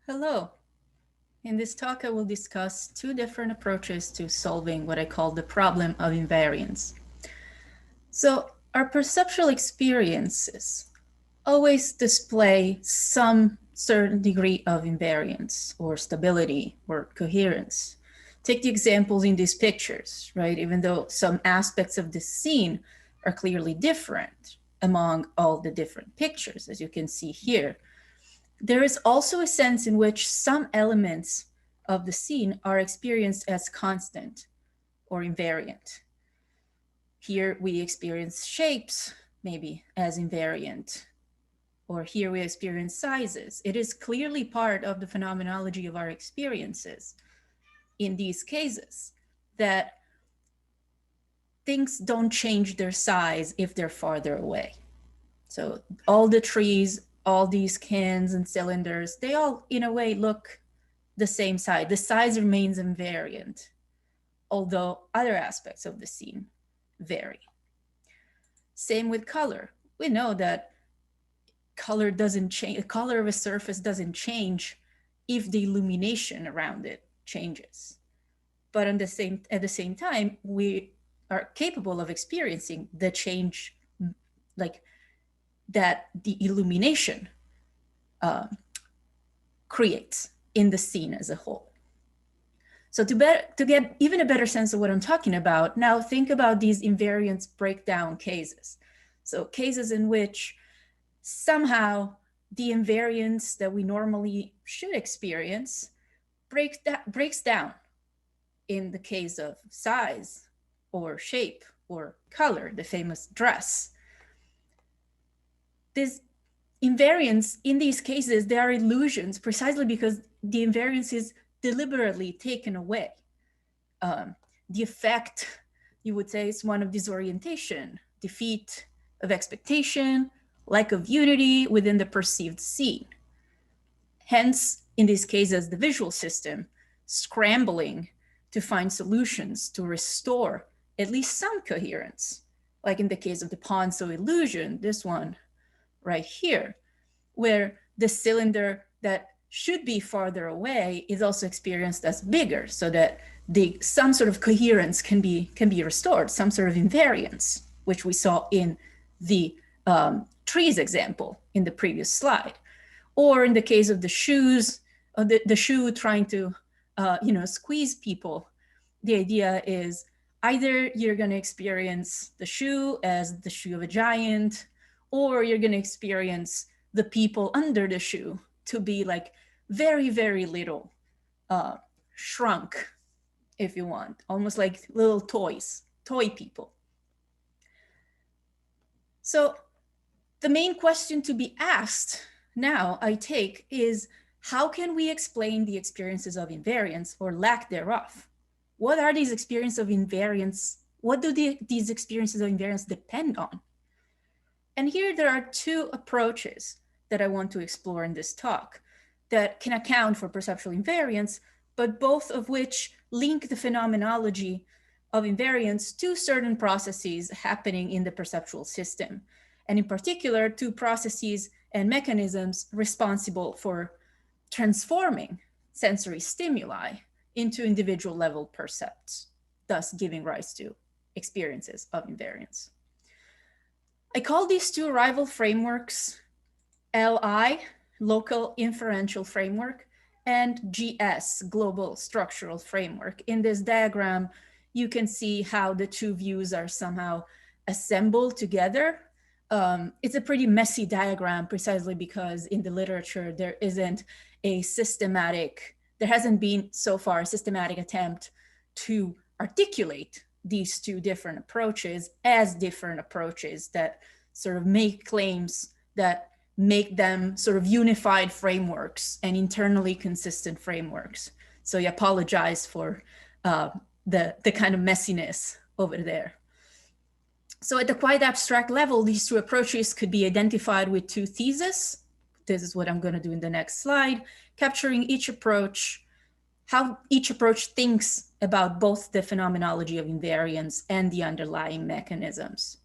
Hello. In this talk, I will discuss two different approaches to solving what I call the problem of invariance. So our perceptual experiences always display some certain degree of invariance or stability or coherence. Take the examples in these pictures, right? Even though some aspects of the scene are clearly different among all the different pictures, as you can see here, there is also a sense in which some elements of the scene are experienced as constant or invariant. Here we experience shapes maybe as invariant, or here we experience sizes. It is clearly part of the phenomenology of our experiences in these cases that things don't change their size if they're farther away. So all the trees, all these cans and cylinders, they all in a way look the same size. The size remains invariant, although other aspects of the scene vary. Same with color. We know that color doesn't change, the color of a surface doesn't change if the illumination around it changes. But at the same time, we are capable of experiencing the change, like that the illumination creates in the scene as a whole. So to get even a better sense of what I'm talking about, now think about these invariance breakdown cases. So cases in which somehow the invariance that we normally should experience breaks down in the case of size or shape or color, the famous dress. This invariance in these cases, they are illusions precisely because the invariance is deliberately taken away. The effect, you would say, is one of disorientation, defeat of expectation, lack of unity within the perceived scene. Hence, in these cases, the visual system scrambling to find solutions to restore at least some coherence, like in the case of the Ponzo illusion, this one right here, where the cylinder that should be farther away is also experienced as bigger, so that some sort of coherence can be restored, some sort of invariance, which we saw in the trees example in the previous slide. Or in the case of the shoes, the shoe trying to squeeze people, the idea is either you're going to experience the shoe as the shoe of a giant, or you're going to experience the people under the shoe to be like very, very little, shrunk, if you want, almost like little toy people. So the main question to be asked now, I take, is how can we explain the experiences of invariance or lack thereof? What are these experiences of invariance? What do these experiences of invariance depend on? And here there are two approaches that I want to explore in this talk that can account for perceptual invariance, but both of which link the phenomenology of invariance to certain processes happening in the perceptual system, and in particular, to processes and mechanisms responsible for transforming sensory stimuli into individual level percepts, thus giving rise to experiences of invariance. I call these two rival frameworks LI, Local Inferential Framework, and GS, Global Structural Framework. In this diagram, you can see how the two views are somehow assembled together. It's a pretty messy diagram precisely because in the literature, there hasn't been so far a systematic attempt to articulate these two different approaches as different approaches that sort of make claims that make them sort of unified frameworks and internally consistent frameworks. So I apologize for the kind of messiness over there. So at the quite abstract level, these two approaches could be identified with two theses. This is what I'm going to do in the next slide, capturing each approach, how each approach thinks about both the phenomenology of invariance and the underlying mechanisms.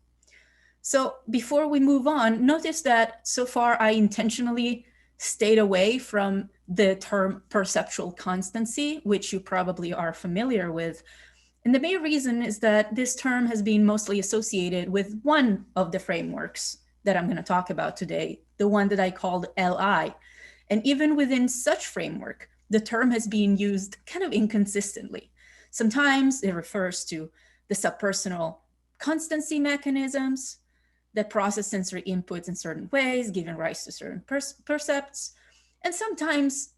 So before we move on, notice that so far I intentionally stayed away from the term perceptual constancy, which you probably are familiar with. And the main reason is that this term has been mostly associated with one of the frameworks that I'm going to talk about today, the one that I called LI. And even within such framework, the term has been used kind of inconsistently. Sometimes it refers to the subpersonal constancy mechanisms that process sensory inputs in certain ways, giving rise to certain percepts. And sometimes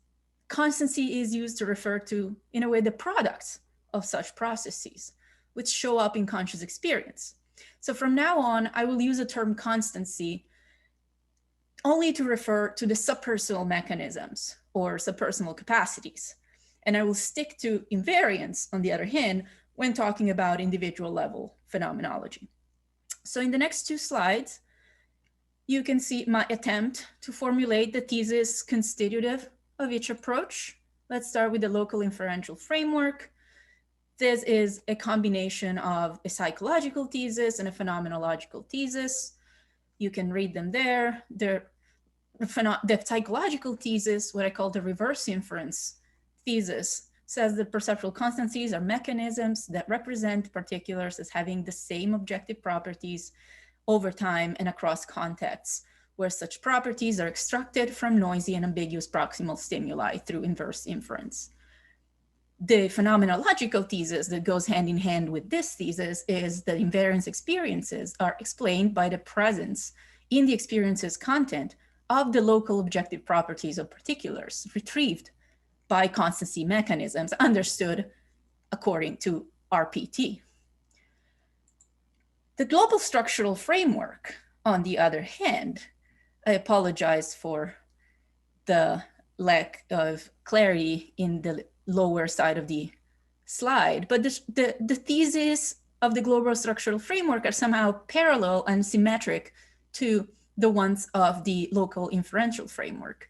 constancy is used to refer to, in a way, the products of such processes, which show up in conscious experience. So from now on, I will use the term constancy only to refer to the subpersonal mechanisms or subpersonal capacities. And I will stick to invariance, on the other hand, when talking about individual level phenomenology. So in the next two slides, you can see my attempt to formulate the thesis constitutive of each approach. Let's start with the local inferential framework. This is a combination of a psychological thesis and a phenomenological thesis. You can read them there. The psychological thesis, what I call the reverse inference thesis, says that perceptual constancies are mechanisms that represent particulars as having the same objective properties over time and across contexts, where such properties are extracted from noisy and ambiguous proximal stimuli through inverse inference. The phenomenological thesis that goes hand in hand with this thesis is that invariance experiences are explained by the presence in the experience's content of the local objective properties of particulars retrieved by constancy mechanisms understood according to RPT. The global structural framework, on the other hand, I apologize for the lack of clarity in the lower side of the slide, but the thesis of the global structural framework are somehow parallel and symmetric to the ones of the local inferential framework.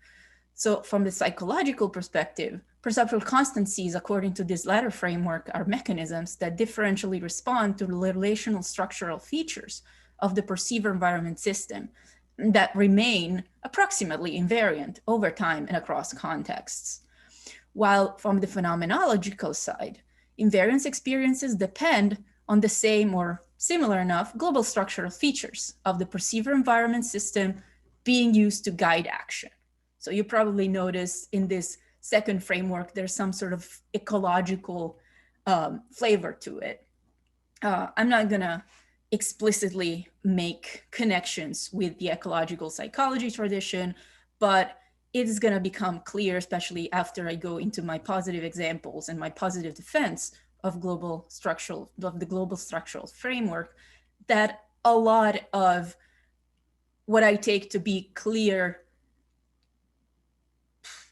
So from the psychological perspective, perceptual constancies, according to this latter framework, are mechanisms that differentially respond to the relational structural features of the perceiver environment system that remain approximately invariant over time and across contexts. While from the phenomenological side, invariance experiences depend on the same or similar enough global structural features of the perceiver environment system being used to guide action. So you probably noticed in this second framework, there's some sort of ecological flavor to it. I'm not gonna explicitly make connections with the ecological psychology tradition, but it is gonna become clear, especially after I go into my positive examples and my positive defense of the global structural framework, that a lot of what I take to be clear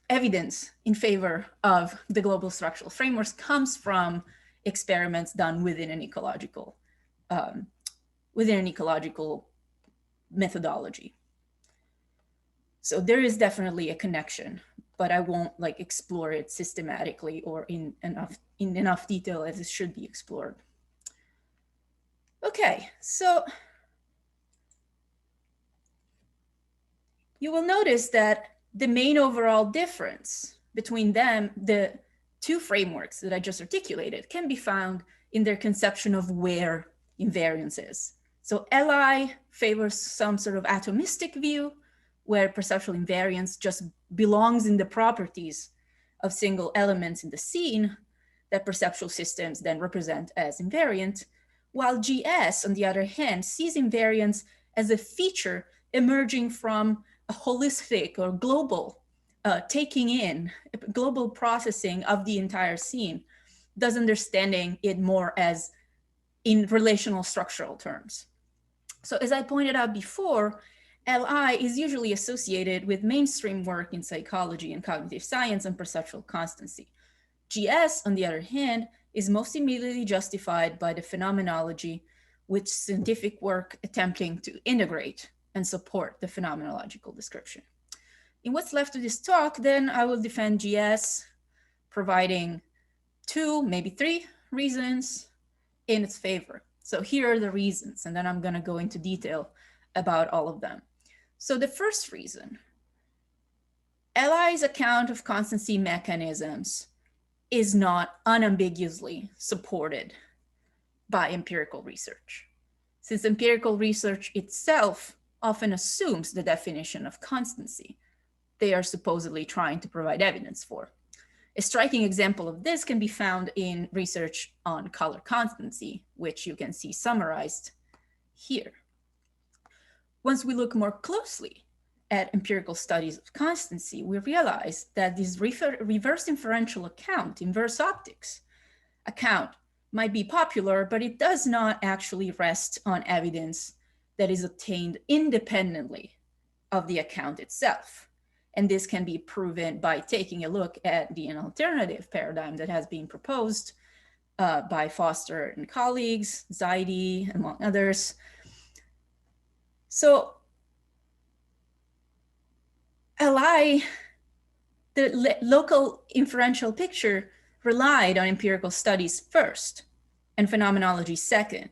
evidence in favor of the global structural frameworks comes from experiments done within an ecological methodology. So there is definitely a connection, but I won't explore it systematically or in enough detail as it should be explored. Okay, so you will notice that the main overall difference between them, the two frameworks that I just articulated, can be found in their conception of where invariance is. So LI favors some sort of atomistic view where perceptual invariance just belongs in the properties of single elements in the scene that perceptual systems then represent as invariant, while GS, on the other hand, sees invariance as a feature emerging from a holistic or global taking in, global processing of the entire scene, thus understanding it more as in relational structural terms. So as I pointed out before, LI is usually associated with mainstream work in psychology and cognitive science and perceptual constancy. GS, on the other hand, is most immediately justified by the phenomenology, with scientific work attempting to integrate and support the phenomenological description. In what's left of this talk, then I will defend GS, providing 2, maybe 3 reasons in its favor. So here are the reasons, and then I'm going to go into detail about all of them. So the first reason LI's account of constancy mechanisms is not unambiguously supported by empirical research, since empirical research itself often assumes the definition of constancy they are supposedly trying to provide evidence for. A striking example of this can be found in research on color constancy, which you can see summarized here. Once we look more closely at empirical studies of constancy, we realize that this reverse inferential account, inverse optics account, might be popular, but it does not actually rest on evidence that is obtained independently of the account itself. And this can be proven by taking a look at an alternative paradigm that has been proposed by Foster and colleagues, Zaidi, among others. So LI, the local inferential picture, relied on empirical studies first and phenomenology second,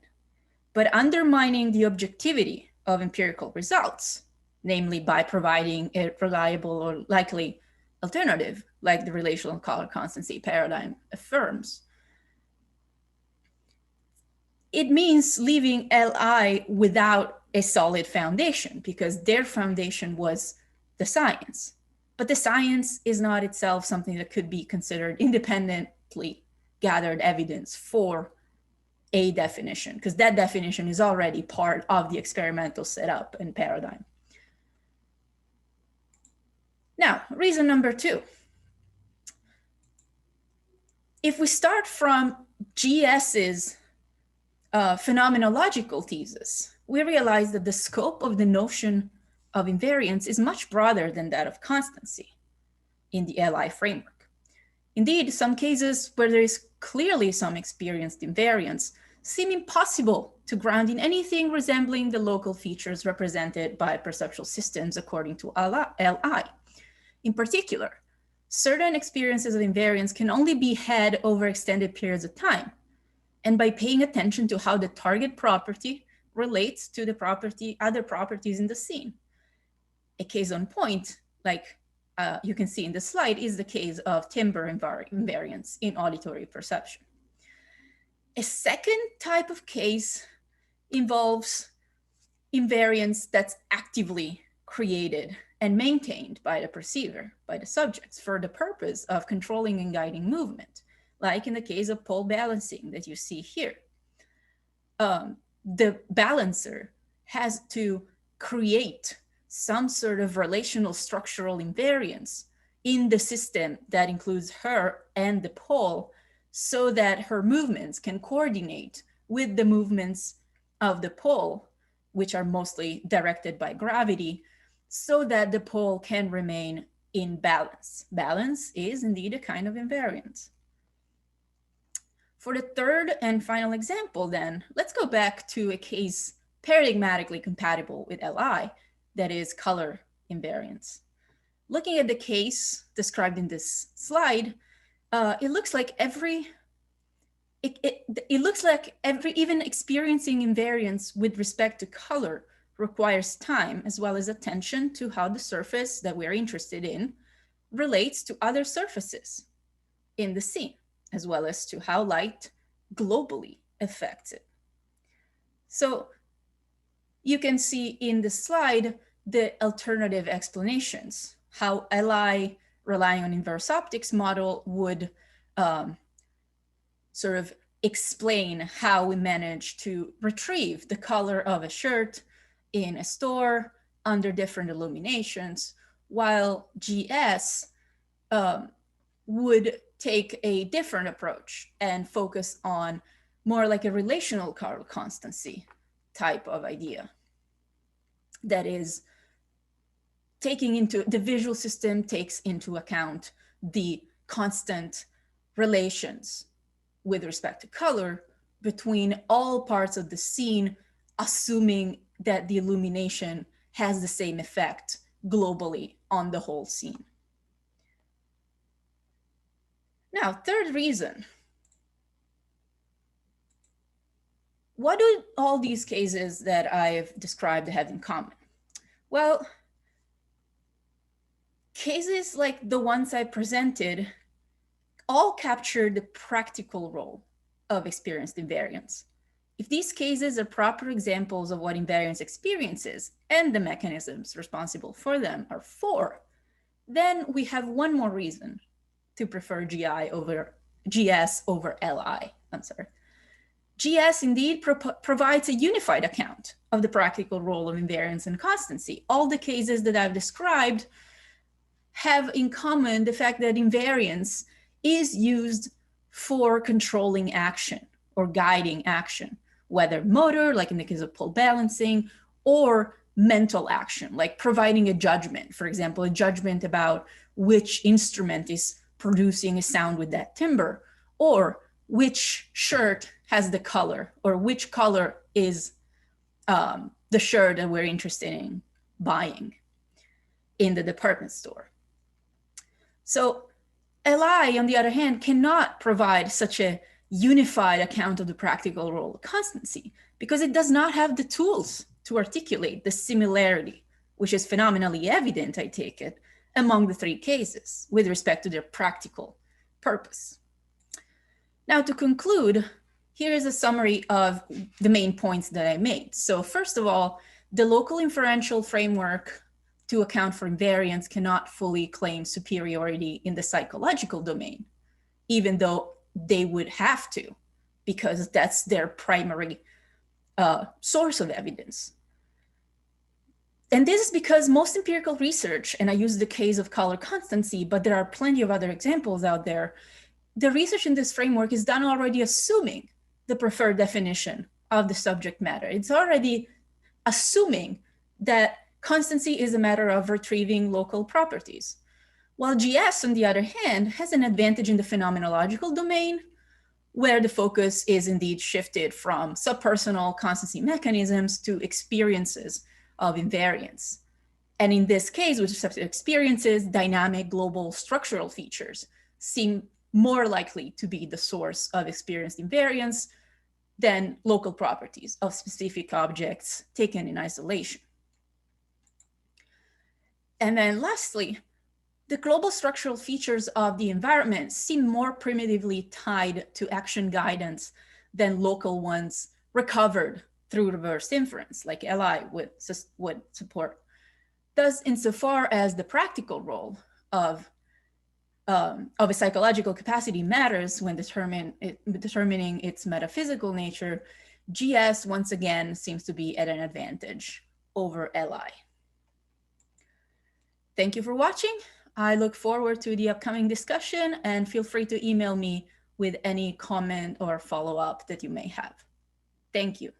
but undermining the objectivity of empirical results, namely by providing a reliable or likely alternative, like the relational color constancy paradigm affirms. It means leaving LI without a solid foundation, because their foundation was the science. But the science is not itself something that could be considered independently gathered evidence for a definition, because that definition is already part of the experimental setup and paradigm. Now, reason number two. If we start from GS's phenomenological thesis, we realize that the scope of the notion of invariance is much broader than that of constancy in the LI framework. Indeed, some cases where there is clearly some experienced invariance seem impossible to ground in anything resembling the local features represented by perceptual systems according to LI. In particular, certain experiences of invariance can only be had over extended periods of time, and by paying attention to how the target property relates to the other properties in the scene. A case on point, like you can see in the slide, is the case of timbre invariance in auditory perception. A second type of case involves invariance that's actively created and maintained by the perceiver, by the subjects, for the purpose of controlling and guiding movement, like in the case of pole balancing that you see here. The balancer has to create some sort of relational structural invariance in the system that includes her and the pole, so that her movements can coordinate with the movements of the pole, which are mostly directed by gravity, so that the pole can remain in balance. Balance is indeed a kind of invariance. For the third and final example, then, let's go back to a case paradigmatically compatible with LI, that is color invariance. Looking at the case described in this slide, it looks like even experiencing invariance with respect to color requires time, as well as attention to how the surface that we're interested in relates to other surfaces in the scene, as well as to how light globally affects it. So you can see in the slide the alternative explanations, how LI relying on inverse optics model would sort of explain how we manage to retrieve the color of a shirt in a store under different illuminations, while GS would take a different approach and focus on more like a relational color constancy type of idea. That is, taking into the visual system takes into account the constant relations with respect to color between all parts of the scene, assuming that the illumination has the same effect globally on the whole scene. Now, third reason. What do all these cases that I've described have in common? Well, cases like the ones I presented all capture the practical role of experienced invariance. If these cases are proper examples of what invariance experience is and the mechanisms responsible for them are for, then we have one more reason to prefer GS over LI. I'm sorry. GS indeed provides a unified account of the practical role of invariance and constancy. All the cases that I've described have in common the fact that invariance is used for controlling action or guiding action, whether motor, like in the case of pole balancing, or mental action, like providing a judgment, for example, a judgment about which instrument is producing a sound with that timbre, or which shirt has the color, or which color is the shirt that we're interested in buying in the department store. So LI, on the other hand, cannot provide such a unified account of the practical role of constancy because it does not have the tools to articulate the similarity, which is phenomenally evident, I take it, among the three cases with respect to their practical purpose. Now, to conclude, here is a summary of the main points that I made. So first of all, the local inferential framework to account for invariance cannot fully claim superiority in the psychological domain, even though they would have to, because that's their primary source of evidence. And this is because most empirical research, and I use the case of color constancy, but there are plenty of other examples out there, the research in this framework is done already assuming the preferred definition of the subject matter. It's already assuming that constancy is a matter of retrieving local properties. While GS, on the other hand, has an advantage in the phenomenological domain, where the focus is indeed shifted from subpersonal constancy mechanisms to experiences of invariance. And in this case, with respect to experiences, dynamic global structural features seem more likely to be the source of experienced invariance than local properties of specific objects taken in isolation. And then lastly, the global structural features of the environment seem more primitively tied to action guidance than local ones recovered through reverse inference, like LI would support. Thus, insofar as the practical role of a psychological capacity matters when determining its metaphysical nature, GS once again seems to be at an advantage over LI. Thank you for watching. I look forward to the upcoming discussion, and feel free to email me with any comment or follow-up that you may have. Thank you.